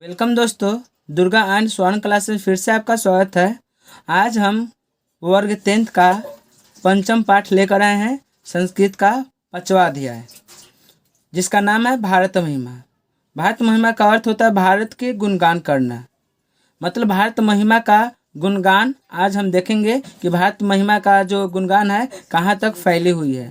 Welcome दोस्तों, Durga and स्वर्ण class में फिर से आपका स्वागत है। आज हम वर्ग 10th का पंचम पाठ लेकर आए हैं, संस्कृत का 5वां अध्याय, जिसका नाम है भारत महिमा। भारत महिमा का अर्थ होता है भारत के गुणगान करना, मतलब भारत महिमा का गुणगान। आज हम देखेंगे कि भारत महिमा का जो गुणगान है कहाँ तक फैली हुई है।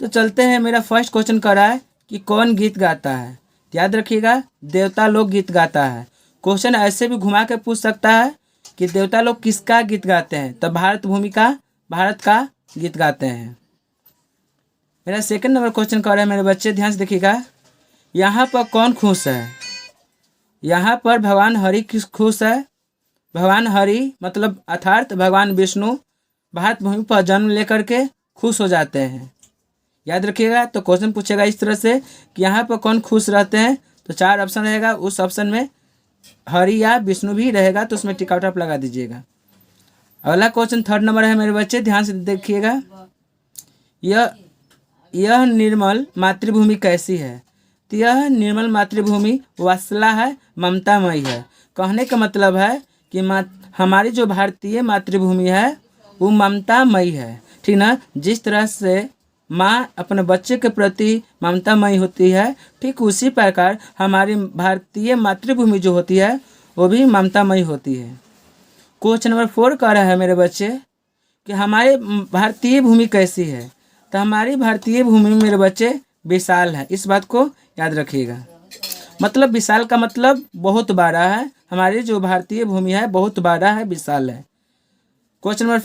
तो चलते हैं। मेरा फर्स्ट क्वेश्चन कर रहा है कि कौन गीत गाता है। याद रखिएगा, देवता लोग गीत गाता है। क्वेश्चन ऐसे भी घुमा के पूछ सकता है कि देवता लोग किसका गीत गाते हैं, तब भारत भूमि का, भारत का गीत गाते हैं। मेरा सेकंड नंबर क्वेश्चन कर रहा है मेरे बच्चे, ध्यान से देखिएगा। यहाँ पर कौन खुश है? यहाँ पर भगवान हरि किस खुश है? भगवान हरि मतलब अर्थात भगवान विष्णु भारत भूमि पर जन्म लेकर के खुश हो जाते हैं। याद रखिएगा। तो क्वेश्चन पूछेगा इस तरह से कि यहाँ पर कौन खुश रहते हैं, तो 4 ऑप्शन रहेगा, उस ऑप्शन में हरि या विष्णु भी रहेगा, तो उसमें टिक आउट लगा दीजिएगा। अगला क्वेश्चन थर्ड नंबर है मेरे बच्चे, ध्यान से देखिएगा। यह निर्मल मातृभूमि कैसी है? तो यह निर्मल मातृभूमि वात्सला है, ममतामयी है। कहने का मतलब है कि हमारी जो भारतीय मातृभूमि है वो ममतामयी है, ठीक ना। जिस तरह से माँ अपने बच्चे के प्रति ममतामयी होती है, ठीक उसी प्रकार हमारी भारतीय मातृभूमि जो होती है वो भी ममतामयी होती है। क्वेश्चन नंबर 4 कह रहा है मेरे बच्चे कि हमारे भारतीय भूमि कैसी है। तो हमारी भारतीय भूमि मेरे बच्चे विशाल है। इस बात को याद रखिएगा। मतलब विशाल का मतलब बहुत बड़ा है। हमारी जो भारतीय भूमि है बहुत बड़ा है, विशाल है। क्वेश्चन नंबर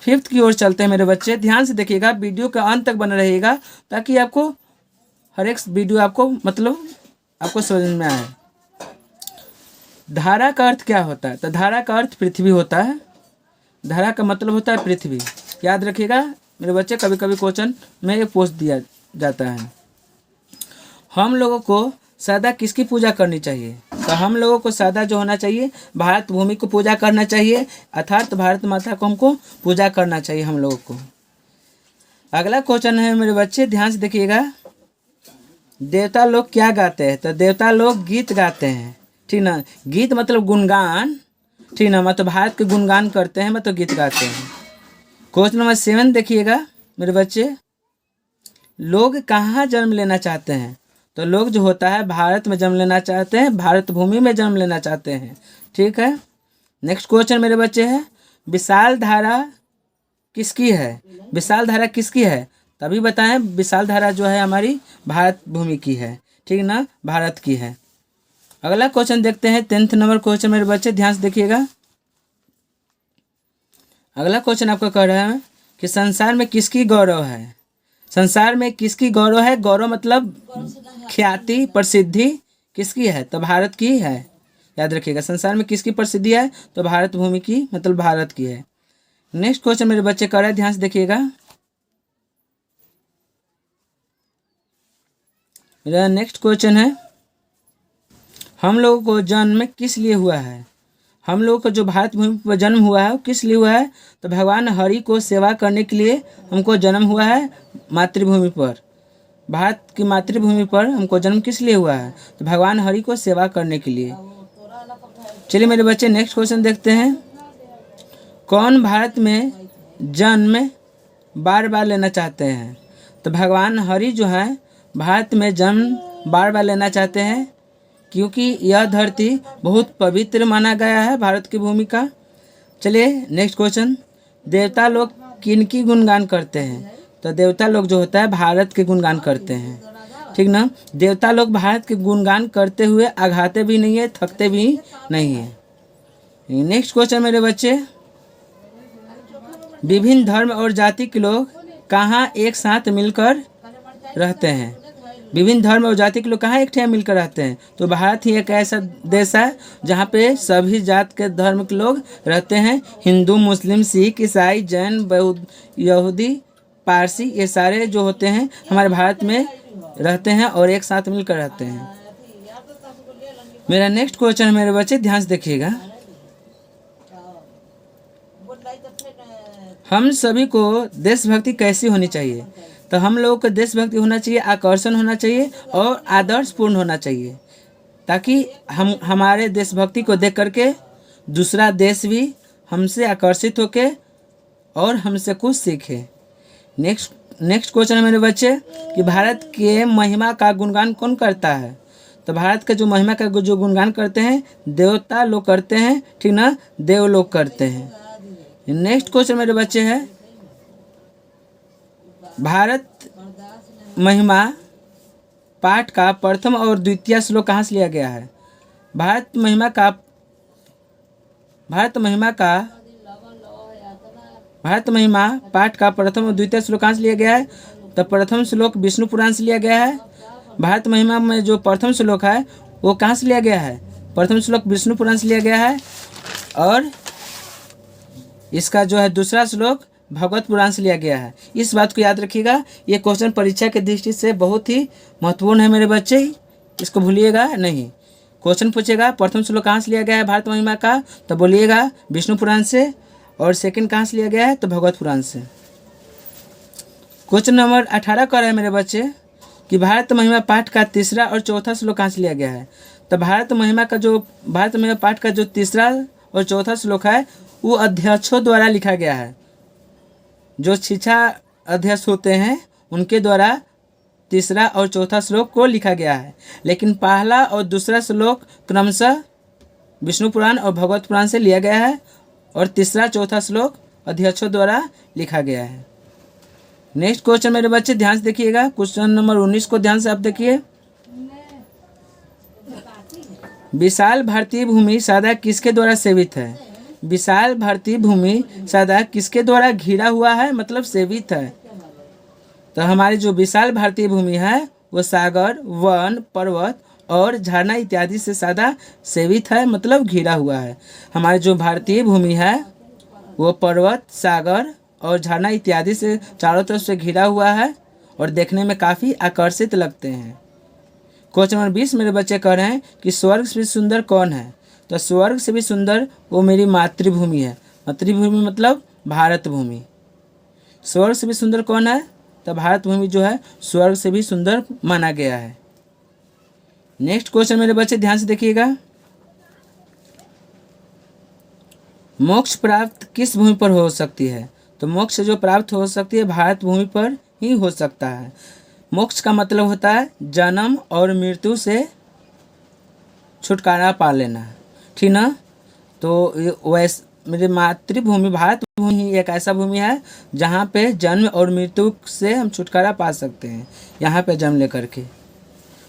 5 की ओर चलते हैं मेरे बच्चे। ध्यान से देखिएगा, वीडियो के अंत तक बना रहेगा ताकि आपको हर एक वीडियो आपको समझ में आए। धारा का अर्थ क्या होता है? तो धारा का अर्थ पृथ्वी होता है। धारा का मतलब होता है पृथ्वी। याद रखिएगा मेरे बच्चे, कभी कभी क्वेश्चन में ये पूछ दिया जाता है। हम लोगों को सदा किसकी पूजा करनी चाहिए? तो हम लोगों को सदा जो होना चाहिए भारत भूमि को पूजा करना चाहिए, अर्थात भारत माता को हमको पूजा करना चाहिए हम लोगों को। अगला क्वेश्चन है मेरे बच्चे, ध्यान से देखिएगा। देवता लोग क्या गाते हैं? तो देवता लोग गीत गाते हैं, ठीक ना। गीत मतलब गुणगान, ठीक ना, मतलब भारत के गुणगान करते हैं, मतलब गीत गाते हैं। क्वेश्चन नंबर 7 देखिएगा मेरे बच्चे। लोग कहाँ जन्म लेना चाहते हैं? तो लोग जो होता है भारत में जन्म लेना चाहते हैं, भारत भूमि में जन्म लेना चाहते हैं, ठीक है। नेक्स्ट क्वेश्चन मेरे बच्चे है, विशाल धारा किसकी है? विशाल धारा किसकी है? तभी बताएं। विशाल धारा जो है हमारी भारत भूमि की है, ठीक ना, भारत की है। अगला क्वेश्चन देखते हैं, 10th नंबर क्वेश्चन मेरे बच्चे, ध्यान से देखिएगा। अगला क्वेश्चन आपको कह रहा है कि संसार में किसकी गौरव है? संसार में किसकी गौरव है? गौरव मतलब ख्याति, प्रसिद्धि किसकी है? तो भारत की है। याद रखिएगा, संसार में किसकी प्रसिद्धि है? तो भारत भूमि की, मतलब भारत की है। नेक्स्ट क्वेश्चन मेरे बच्चे कर रहे हैं, ध्यान से देखिएगा। मेरा नेक्स्ट क्वेश्चन है, हम लोगों को जन्म किस लिए हुआ है? हम लोगों को जो भारत भूमि पर जन्म हुआ है वो किस लिए हुआ है? तो भगवान हरि को सेवा करने के लिए हमको जन्म हुआ है मातृभूमि पर। भारत की मातृभूमि पर हमको जन्म किस लिए हुआ है? तो भगवान हरि को सेवा करने के लिए। चलिए मेरे बच्चे नेक्स्ट क्वेश्चन देखते हैं। कौन भारत में जन्म बार बार लेना चाहते हैं? तो भगवान हरि जो है भारत में जन्म बार बार लेना चाहते हैं, क्योंकि यह धरती बहुत पवित्र माना गया है भारत की भूमि का। चलिए नेक्स्ट क्वेश्चन, देवता लोग किनकी गुणगान करते हैं? तो देवता लोग जो होता है भारत के गुणगान करते हैं, ठीक ना। देवता लोग भारत के गुणगान करते हुए आघाते भी नहीं है, थकते भी नहीं है। नेक्स्ट क्वेश्चन मेरे बच्चे, विभिन्न धर्म और जाति के लोग कहाँ एक साथ मिलकर रहते हैं? विभिन्न धर्म और जाति के लोग कहाँ एक ठे मिलकर रहते हैं? तो भारत ही एक ऐसा देश है जहाँ पे सभी जात के धर्म के लोग रहते हैं। हिंदू, मुस्लिम, सिख, ईसाई, जैन, बौद्ध, यहूदी, पारसी, ये सारे जो होते हैं हमारे भारत में रहते हैं और एक साथ मिलकर रहते हैं। मेरा नेक्स्ट क्वेश्चन है मेरे बच्चे, ध्यान से देखिएगा। हम सभी को देशभक्ति कैसी होनी चाहिए? तो हम लोगों को देशभक्ति होना चाहिए, आकर्षण होना चाहिए और आदर्शपूर्ण होना चाहिए। ताकि हम हमारे देशभक्ति को देख करके दूसरा देश भी हमसे आकर्षित होके और हमसे कुछ सीखे। नेक्स्ट क्वेश्चन है मेरे बच्चे कि भारत के महिमा का गुणगान कौन करता है। तो भारत का जो महिमा का जो गुणगान करते हैं देवता लोग करते हैं, ठीक ना, देव लोग करते हैं। नेक्स्ट क्वेश्चन मेरे बच्चे है भारत महिमा पाठ का प्रथम और द्वितीय श्लोक कहाँ से लिया गया है। भारत महिमा पाठ का प्रथम और द्वितीय श्लोक कहाँ से लिया गया है। तो प्रथम श्लोक विष्णु पुराण से लिया गया है। भारत महिमा में जो प्रथम श्लोक है वो कहाँ से लिया गया है। प्रथम श्लोक विष्णु पुराण से लिया गया है और इसका जो है दूसरा श्लोक भगवत पुराण से लिया गया है। इस बात को याद रखिएगा, ये क्वेश्चन परीक्षा के दृष्टि से बहुत ही महत्वपूर्ण है मेरे बच्चे, इसको भूलिएगा नहीं। क्वेश्चन पूछेगा प्रथम श्लोक कहाँ से लिया गया है भारत महिमा का, तो बोलिएगा विष्णु पुराण से, और सेकंड कहाँ से लिया गया है तो भगवत पुराण से। क्वेश्चन नंबर 18 कर रहे हैं मेरे बच्चे कि भारत महिमा पाठ का तीसरा और चौथा श्लोक कहाँ से लिया गया है। तो भारत महिमा पाठ का जो तीसरा और चौथा श्लोक है वो अध्यक्षों द्वारा लिखा गया है। जो शिक्षा अध्यक्ष होते हैं उनके द्वारा तीसरा और चौथा श्लोक को लिखा गया है, लेकिन पहला और दूसरा श्लोक क्रमशः विष्णु पुराण और भगवत पुराण से लिया गया है और तीसरा चौथा श्लोक अध्यक्षों द्वारा लिखा गया है। नेक्स्ट क्वेश्चन मेरे बच्चे ध्यान से देखिएगा, क्वेश्चन नंबर 19 को ध्यान से आप देखिए। विशाल भारतीय भूमि सदा किसके द्वारा सेवित है। विशाल भारतीय भूमि सदा किसके द्वारा घिरा हुआ है, मतलब सेवित है। तो हमारी जो विशाल भारतीय भूमि है वो सागर, वन, पर्वत और झरना इत्यादि से सदा सेवित है, मतलब घिरा हुआ है। हमारी जो भारतीय भूमि है वो पर्वत, सागर और झरना इत्यादि से चारों तरफ से घिरा हुआ है और देखने में काफ़ी आकर्षित लगते हैं। क्वेश्चन नंबर 20 मेरे बच्चे कह रहे हैं कि स्वर्ग से भी सुंदर कौन है। तो स्वर्ग से भी सुंदर वो मेरी मातृभूमि है। मातृभूमि मतलब भारत भूमि। स्वर्ग से भी सुंदर कौन है, तो भारत भूमि जो है स्वर्ग से भी सुंदर माना गया है। नेक्स्ट क्वेश्चन मेरे बच्चे ध्यान से देखिएगा, मोक्ष प्राप्त किस भूमि पर हो सकती है। तो मोक्ष जो प्राप्त हो सकती है भारत भूमि पर ही हो सकता है। मोक्ष का मतलब होता है जन्म और मृत्यु से छुटकारा पा लेना, ठीक ना। तो वैसे मेरी मातृभूमि भारत भूमि ही एक ऐसा भूमि है जहाँ पे जन्म और मृत्यु से हम छुटकारा पा सकते हैं, यहाँ पे जन्म लेकर के।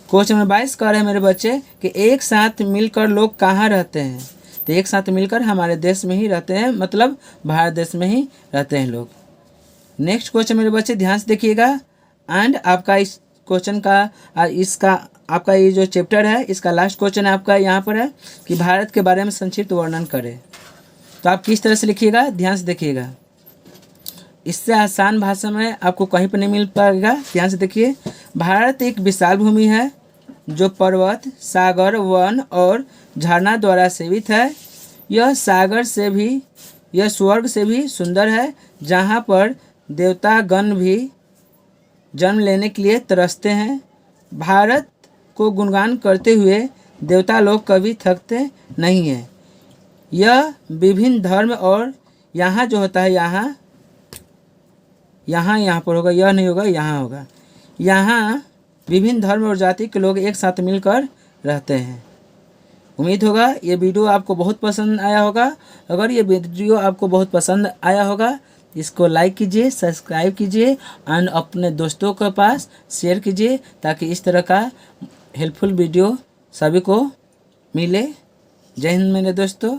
क्वेश्चन नंबर 22 कह रहे हैं मेरे बच्चे कि एक साथ मिलकर लोग कहाँ रहते हैं। तो एक साथ मिलकर हमारे देश में ही रहते हैं, मतलब भारत देश में ही रहते हैं लोग। नेक्स्ट क्वेश्चन मेरे बच्चे ध्यान से देखिएगा, एंड आपका इस क्वेश्चन का इसका आपका ये जो चैप्टर है इसका लास्ट क्वेश्चन आपका यहाँ पर है कि भारत के बारे में संक्षिप्त वर्णन करें। तो आप किस तरह से लिखिएगा, ध्यान से देखिएगा। इससे आसान भाषा में आपको कहीं पर नहीं मिल पाएगा, ध्यान से देखिए। भारत एक विशाल भूमि है जो पर्वत, सागर, वन और झरना द्वारा सेवित है। यह स्वर्ग से भी सुंदर है, जहाँ पर देवता गण भी जन्म लेने के लिए तरसते हैं। भारत को गुणगान करते हुए देवता लोग कभी थकते नहीं हैं। यह विभिन्न धर्म और यहाँ जो होता है यहाँ पर होगा, यह नहीं होगा, यहाँ होगा। यहाँ विभिन्न धर्म और जाति के लोग एक साथ मिलकर रहते हैं। उम्मीद होगा ये वीडियो आपको बहुत पसंद आया होगा। अगर ये वीडियो आपको बहुत पसंद आया होगा इसको लाइक कीजिए, सब्सक्राइब कीजिए एंड अपने दोस्तों के पास शेयर कीजिए ताकि इस तरह का हेल्पफुल वीडियो सभी को मिले। जय हिंद मेरे दोस्तों।